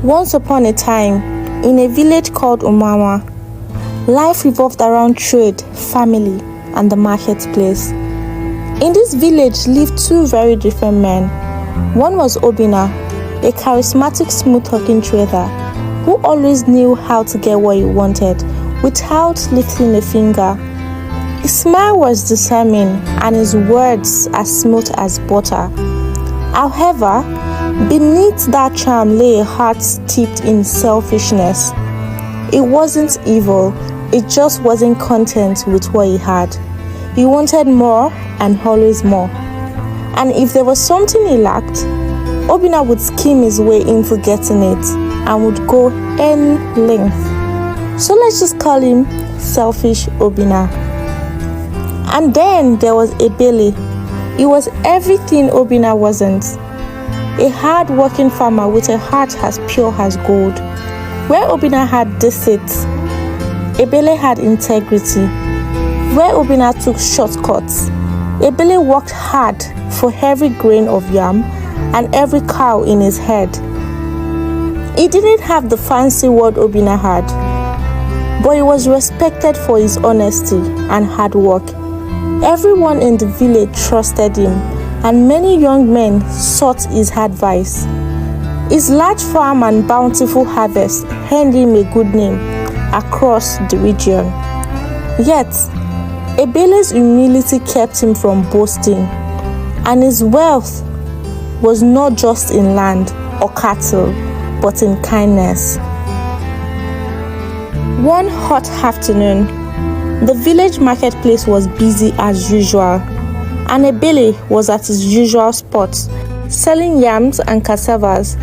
Once upon a time, in a village called Umuama, life revolved around trade, family, and the marketplace. In this village lived two very different men. One was Obinna, a charismatic, smooth-talking trader who always knew how to get what he wanted without lifting a finger. His smile was disarming and his words as smooth as butter. However, beneath that charm lay a heart steeped in selfishness. It wasn't evil, it just wasn't content with what he had. He wanted more and always more. And if there was something he lacked, Obinna would scheme his way into getting it and would go any length. So let's just call him Selfish Obinna. And then there was Ebele. He was everything Obinna wasn't. A hard-working farmer with a heart as pure as gold. Where Obinna had deceit, Ebele had integrity. Where Obinna took shortcuts, Ebele worked hard for every grain of yam and every cow in his head. He didn't have the fancy word Obinna had, but he was respected for his honesty and hard work. Everyone in the village trusted him, and many young men sought his advice. His large farm and bountiful harvest earned him a good name across the region. Yet, Ebele's humility kept him from boasting, and his wealth was not just in land or cattle, but in kindness. One hot afternoon, the village marketplace was busy as usual, and Ebele was at his usual spot, selling yams and cassavas,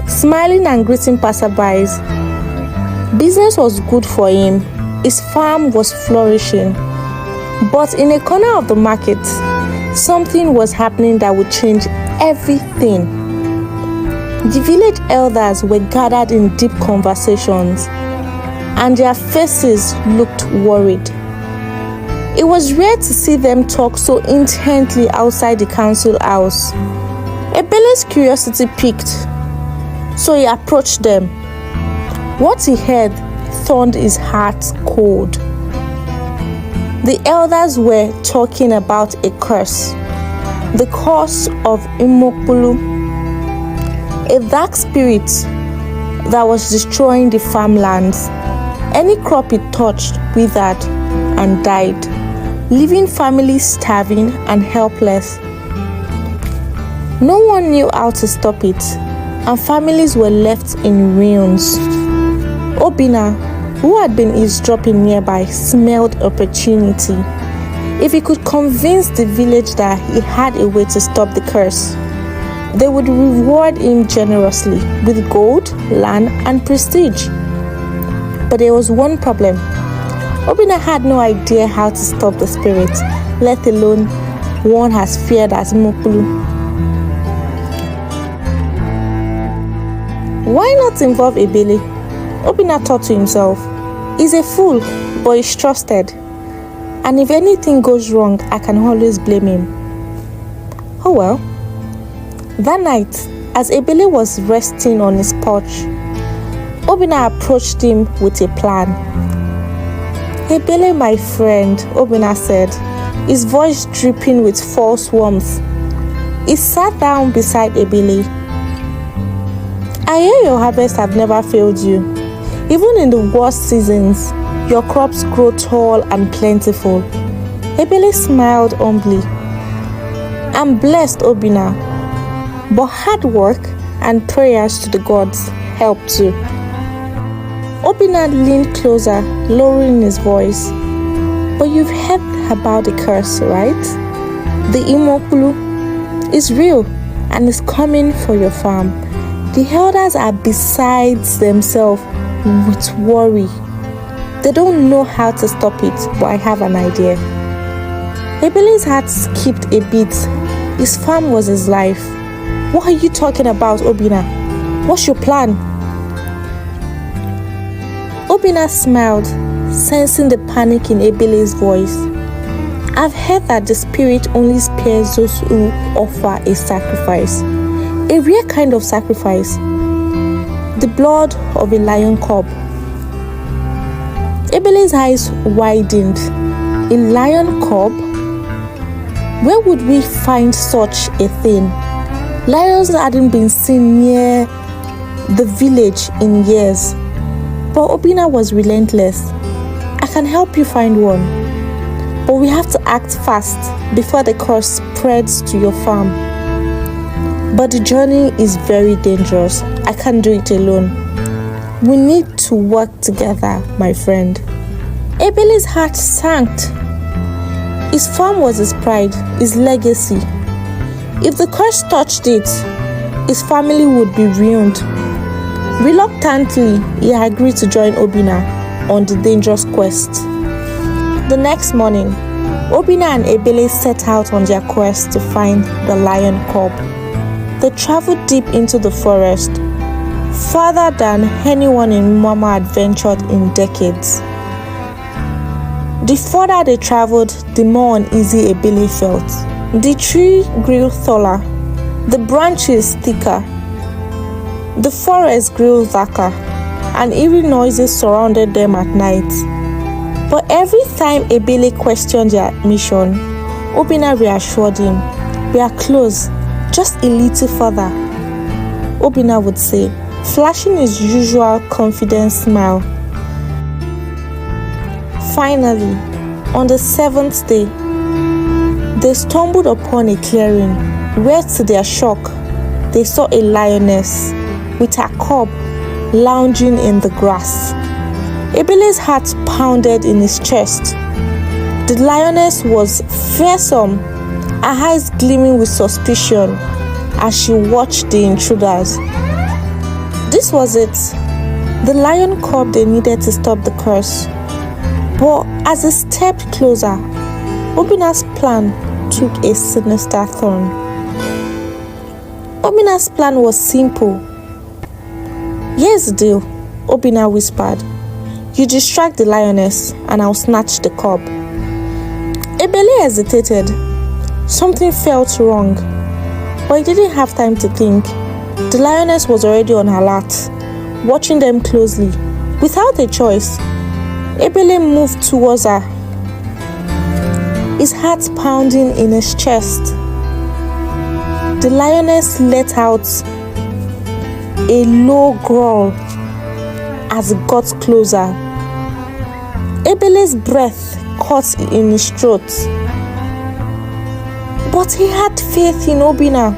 smiling and greeting passerbys. Business was good for him, his farm was flourishing. But in a corner of the market, something was happening that would change everything. The village elders were gathered in deep conversations, and their faces looked worried. It was rare to see them talk so intently outside the council house. Ebele's curiosity piqued, so he approached them. What he heard turned his heart cold. The elders were talking about a curse, the curse of Umuama, a dark spirit that was destroying the farmlands. Any crop it touched withered and died, leaving families starving and helpless. No one knew how to stop it, and families were left in ruins. Obinna, who had been eavesdropping nearby, smelled opportunity. If he could convince the village that he had a way to stop the curse, they would reward him generously with gold, land, and prestige. But there was one problem. Obinna had no idea how to stop the spirit, let alone one as feared as Umuama. Why not involve Ebele? Obinna thought to himself. He's a fool, but he's trusted. And if anything goes wrong, I can always blame him. Oh well. That night, as Ebele was resting on his porch, Obinna approached him with a plan. Ebele, my friend, Obinna said, his voice dripping with false warmth. He sat down beside Ebele. I hear your harvests have never failed you. Even in the worst seasons, your crops grow tall and plentiful. Ebele smiled humbly. I'm blessed, Obinna, but hard work and prayers to the gods help too. Obinna leaned closer, lowering his voice. But you've heard about the curse, right? The Umuama is real and is coming for your farm. The elders are besides themselves with worry. They don't know how to stop it, but I have an idea. Ebele's heart skipped a beat. His farm was his life. What are you talking about, Obinna? What's your plan? Obinna smiled, sensing the panic in Ebele's voice. I've heard that the spirit only spares those who offer a sacrifice. A rare kind of sacrifice. the blood of a lion cub. Ebele's eyes widened. A lion cub? Where would we find such a thing? Lions hadn't been seen near the village in years. But Obinna was relentless. I can help you find one. But we have to act fast before the curse spreads to your farm. But the journey is very dangerous. I can't do it alone. We need to work together, my friend. Ebele's heart sank. His farm was his pride, his legacy. If the curse touched it, his family would be ruined. Reluctantly, he agreed to join Obinna on the dangerous quest. The next morning, Obinna and Ebele set out on their quest to find the lion cub. They traveled deep into the forest, farther than anyone in Umuama had ventured in decades. The further they traveled, the more uneasy Ebele felt. The tree grew taller, the branches thicker, the forest grew darker, and eerie noises surrounded them at night. But every time Ebele questioned their mission, Obinna reassured him, "We are close, just a little further," Obinna would say, flashing his usual confident smile. Finally, on the 7th day, they stumbled upon a clearing where, to their shock, they saw a lioness with her cub lounging in the grass. Ebele's heart pounded in his chest. The lioness was fearsome, her eyes gleaming with suspicion as she watched the intruders. This was it, the lion cub they needed to stop the curse. But as they stepped closer, Obinna's plan took a sinister turn. Obinna's plan was simple. "Here's the deal," Obinna whispered. "You distract the lioness and I'll snatch the cub." Ebele hesitated. Something felt wrong, but he didn't have time to think. The lioness was already on alert, watching them closely. Without a choice, Ebele moved towards her, his heart pounding in his chest. The lioness let out a low growl as it got closer. Ebele's breath caught in his throat. But he had faith in Obinna.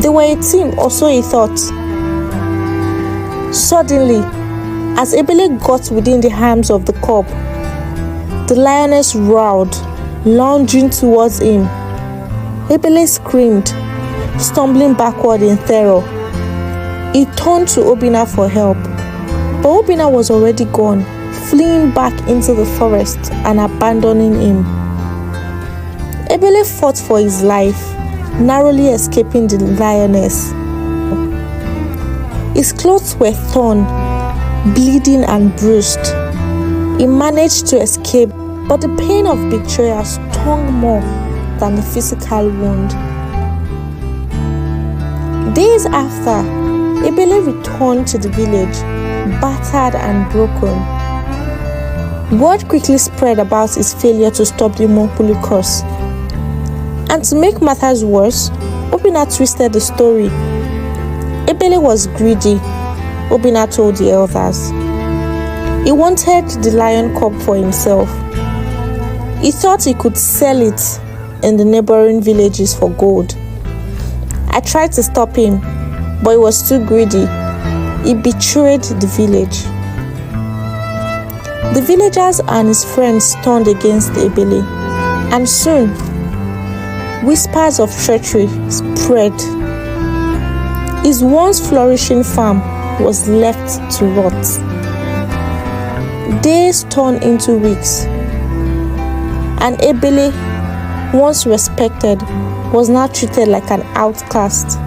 They were a team, or so he thought. Suddenly, as Ebele got within the arms of the cub, the lioness roared, lunging towards him. Ebele screamed, stumbling backward in terror. He turned to Obinna for help, but Obinna was already gone, fleeing back into the forest and abandoning him. Ebele fought for his life, narrowly escaping the lioness. His clothes were torn, bleeding and bruised. He managed to escape, but the pain of betrayal stung more than the physical wound. Days after, Ebele returned to the village, battered and broken. Word quickly spread about his failure to stop the Monkulu curse. And to make matters worse, Obinna twisted the story. Ebele was greedy, Obinna told the elders. He wanted the lion cub for himself. He thought he could sell it in the neighboring villages for gold. I tried to stop him, but he was too greedy. He betrayed the village. The villagers and his friends turned against Ebele, and soon, whispers of treachery spread. His once flourishing farm was left to rot. Days turned into weeks, and Ebele, once respected, was now treated like an outcast.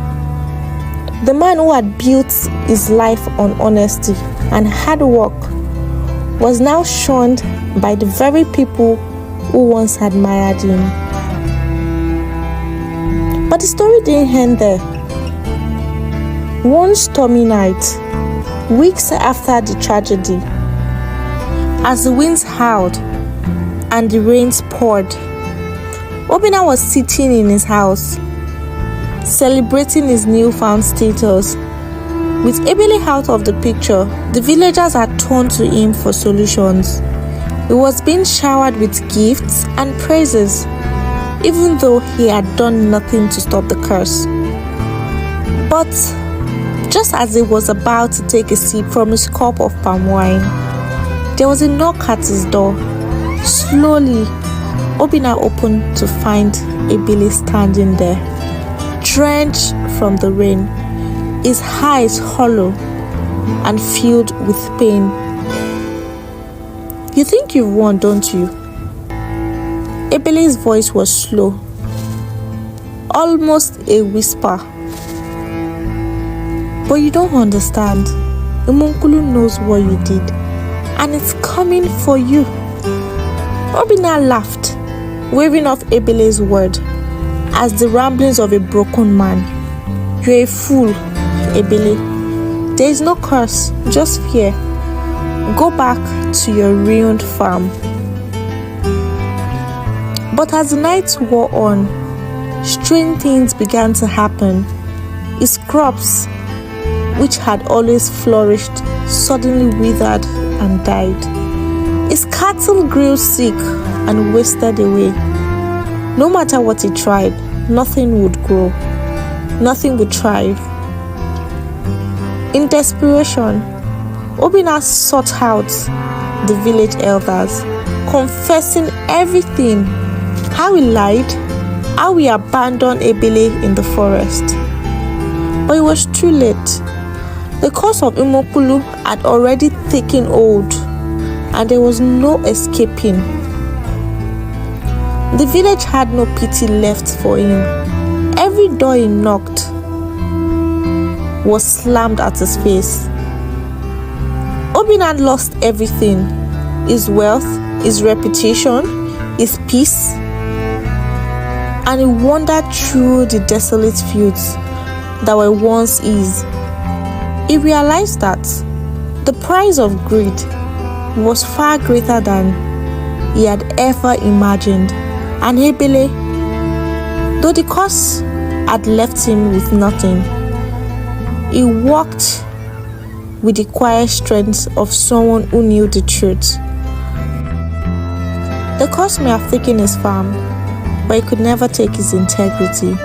The man who had built his life on honesty and hard work was now shunned by the very people who once admired him. But the story didn't end there. One stormy night, Weeks after the tragedy, as the winds howled and the rains poured, Obinna was sitting in his house, celebrating his newfound status. With Ebele out of the picture, the villagers had turned to him for solutions. He was being showered with gifts and praises, even though he had done nothing to stop the curse. But just as he was about to take a sip from his cup of palm wine, there was a knock at his door. Slowly, Obinna opened to find Ebele standing there, drenched from the rain, his eyes hollow and filled with pain. "You think you've won, don't you?" Ebele's voice was slow, almost a whisper. "But you don't understand. Umunkulu knows what you did, and it's coming for you." Obinna laughed, waving off Ebele's word as the ramblings of a broken man. "You're a fool, Ebele. There is no curse, just fear. Go back to your ruined farm." But as the night wore on, strange things began to happen. His crops, which had always flourished, suddenly withered and died. His cattle grew sick and wasted away. No matter what he tried, nothing would grow, nothing would thrive. In desperation, Obinna sought out the village elders, confessing everything: how he lied, how he abandoned Ebele in the forest. But it was too late. The curse of Umunkulu had already taken hold, and there was no escaping. The village had no pity left for him. Every door he knocked was slammed at his face. Obinna had lost everything: his wealth, his reputation, his peace, and he wandered through the desolate fields that were once his. He realized that the price of greed was far greater than he had ever imagined, and Ebele, though the curse had left him with nothing, he walked with the quiet strength of someone who knew the truth. The curse may have taken his farm, but it could never take his integrity.